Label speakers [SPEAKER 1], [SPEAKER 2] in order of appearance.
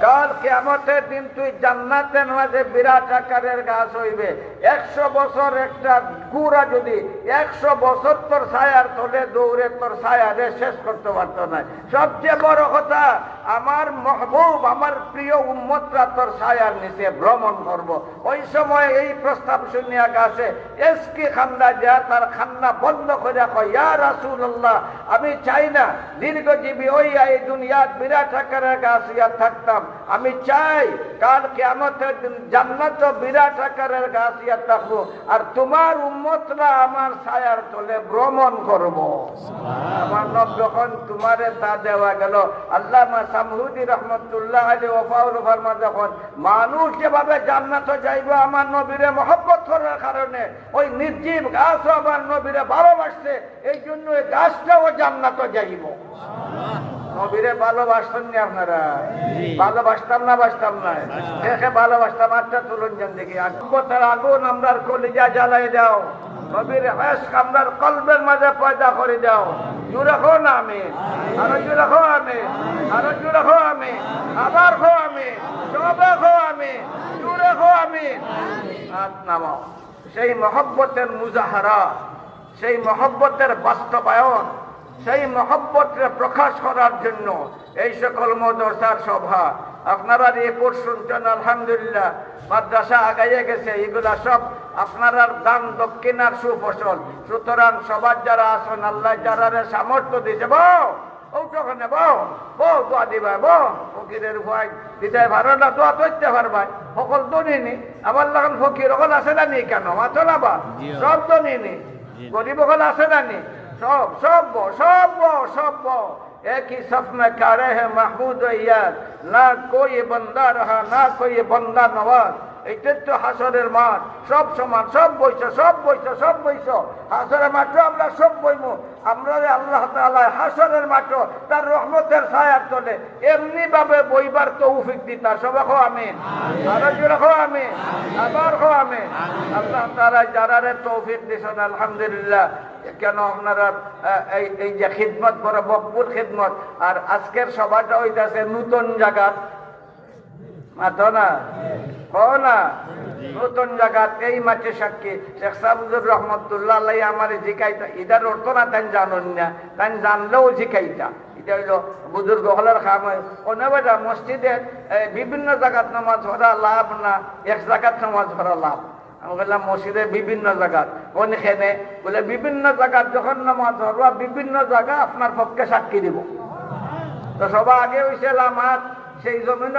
[SPEAKER 1] কাল কিয়ামতের দিন তুই জান্নাতের মাঝে বিরাট আকারের গাছ হইবে। 100 বছর একটা গুড়া যদি 100 বছর তোর ছায়ার তলে দৌড়ে তোর ছায়ারে শেষ করতে পারতো না। সবচেয়ে বড় কথা, আমার মাহবুব, আমার প্রিয় উম্মতরা তোর ছায়ার নিচে ভ্রমণ করব। ওই সময় এই প্রস্তাব শুনিয়া গাছে এসকি খান্না যা তার খান্না বন্ধ করে কয়, ইয়া রাসূলুল্লাহ, আমি চাই না দীর্ঘজীবী হইয়া এই দুনিয়ার বিরাট আকারের গাছ ইয়া থাকতাম। আমি চাই কাল কিয়ামতের দিন জান্নাত বিরাট আকারের গাছ ইয়া থাকবো, আর তোমার উম্মতরা আমার ছায়ার তলে ভ্রমণ করব। আমার নব যখন তোমারে তা দেওয়া গেল, আল্লামা সামহুদি রহমতুল্লাহ আলাইহি ওয়াফাউল ফরমান, যখন মানুষ যেভাবে জান্নাতে যাইবে আমার নবীরে মহব্বত করার কারণে, ওই নির্জীব গাছও আমার নবীরে ভালোবাসছে, এই জন্য ওই গাছটাও জান্নাতে যাইব। নবীরে ভালোবাসতেন না আপনারা? ভালোবাসতাম না? বাসতাম না? দেখে ভালোবাসতাম। আচ্ছা তুলুন যান দেখি। আগুনের আগুন আমরার কলিজা জ্বালাই দাও, নবীর ইশক আমরার কলবের মাঝে পয়দা করে দাও। জোরে হো না আমিন, আরো জোরে হো আমিন, আরো জোরে হো আমিন, আবার হো আমিন, সবে হো আমিন, জোরে হো আমিন। হাত নামাও। সেই মহব্বতের মুজাহারা, সেই মহব্বতের বাস্তবায়ন, সেই মহব্বতকে প্রকাশ করার জন্য এই সকল মাদ্রাসার সভা। আপনারা রিপোর্ট শুনছেন, আলহামদুলিল্লাহ মাদ্রাসা আগাইয়ে গেছে। এগুলা সব আপনারা দান দক্ষিণার সুফসল। সুতরাং সবার যারা আছেন, আল্লাহ যারা সামর্থ্য দিয়েছে, বউ ওখানে বউ দোয়া দিবা, ফকিরের ভয় দিতে পারো না, দোয়া করতে পারবা। সকল তো নিনি আবার লাগান ফকির ওখানে আছে না নি? কেন মাথা লাবা? সব তো নিনি। গরিব ওখানে আছে না নি? सब सब सब सब एक ही सफ में खड़े हैं महमूद याद, ना कोई बंदा रहा ना कोई बंदा नवाज। এটা তো হাসরের মাঠ, সব সমান, সব বইছ, সব বইছ, সব বইছ। হাসরের মাঠ আমরা সব বইমু। আমরা আল্লাহ তাআলা হাসরের মাঠ তার রহমতের ছায়ার তলে এমনি ভাবে বইবার তৌফিক দিতা। সবাই কো আমিন, আরো জোরে কো আমিন, আবার কো আমিন। আল্লাহ তাআলা যারারে তৌফিক দিছেন আলহামদুলিল্লাহ। কেন আপনারা এই যে খিদমত বড় মকবুল খিদমত। আর আজকের সভাটা হইতাছে নতুন জায়গা, মাথো না না নতুন জায়গাত এই মাঠে সাক্ষী শেখ সাবুজুর রহমতুল্লাহ আলাইহি আমার জিকাইতা। ইদার অর্থ না তাই জানুন না, তাই জানলেও জিকাইতা। এটা হইল বুজুর্গ হলের খাম। অনেকটা মসজিদে বিভিন্ন জায়গাত নামাজ পড়া লাভ না এক জায়গাত নামাজ পড়া লাভ? আমি বললাম মসজিদে বিভিন্ন জায়গাত কোনখানে বলে বিভিন্ন জায়গাত যখন নামাজ পড়বা বিভিন্ন জায়গা আপনার পক্ষে সাক্ষী দিব। তো সবার আগে হয়েছে লামাত, সেই জমিন